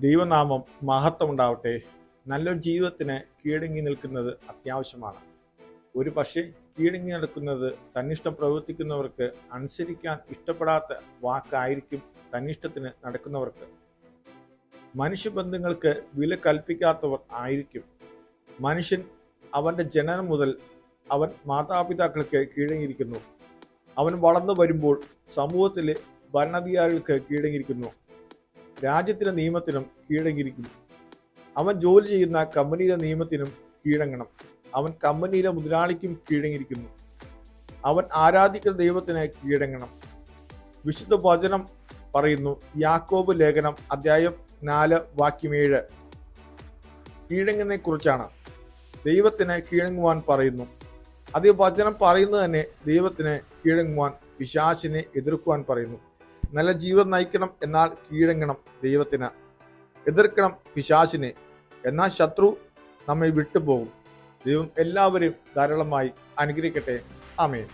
ദൈവനാമം മഹത്വമുണ്ടാവട്ടെ. നല്ലൊരു ജീവിതത്തിന് കീഴടങ്ങി നിൽക്കുന്നത് അത്യാവശ്യമാണ്. ഒരു പക്ഷേ കീഴടങ്ങി നടക്കുന്നത് തന്നിഷ്ടം പ്രവർത്തിക്കുന്നവർക്ക്, അനുസരിക്കാൻ ഇഷ്ടപ്പെടാത്ത വാക്കായിരിക്കും തന്നിഷ്ടത്തിന് നടക്കുന്നവർക്ക്. മനുഷ്യബന്ധങ്ങൾക്ക് വില കൽപ്പിക്കാത്തവർ ആയിരിക്കും. മനുഷ്യൻ അവൻ്റെ ജനനം മുതൽ അവൻ മാതാപിതാക്കൾക്ക് കീഴടങ്ങിയിരിക്കുന്നു. അവൻ വളർന്നു വരുമ്പോൾ സമൂഹത്തിലെ ഭരണാധികാരികൾക്ക് കീഴടങ്ങിയിരിക്കുന്നു. രാജ്യത്തിൻ്റെ നിയമത്തിനും കീഴടങ്ങിയിരിക്കുന്നു. അവൻ ജോലി ചെയ്യുന്ന കമ്പനിയുടെ നിയമത്തിനും കീഴടങ്ങണം. അവൻ കമ്പനിയിലെ മുതലാളിക്കും കീഴടങ്ങിയിരിക്കുന്നു. അവൻ ആരാധിക്കുന്ന ദൈവത്തിന് കീഴടങ്ങണം. വിശുദ്ധ വചനം പറയുന്നു, യാക്കോബ് ലേഖനം അധ്യായം 4 വാക്യം 7 കീഴടങ്ങുന്നതിനെ കുറിച്ചാണ്. ദൈവത്തിന് കീഴടങ്ങുവാൻ പറയുന്നു. അത് വചനം പറയുന്നത് തന്നെ ദൈവത്തിന് കീഴടങ്ങുവാൻ, പിശാചിനെ എതിർക്കുവാൻ പറയുന്നു. നല്ല ജീവിതം നയിക്കണം എന്നാൽ കീഴടങ്ങണം ദൈവത്തിന്, എതിർക്കണം പിശാചിനെ, എന്നാൽ ശത്രു നമ്മെ വിട്ടുപോകും. ദൈവം എല്ലാവരെയും ധാരാളമായി അനുഗ്രഹിക്കട്ടെ. ആമേൻ.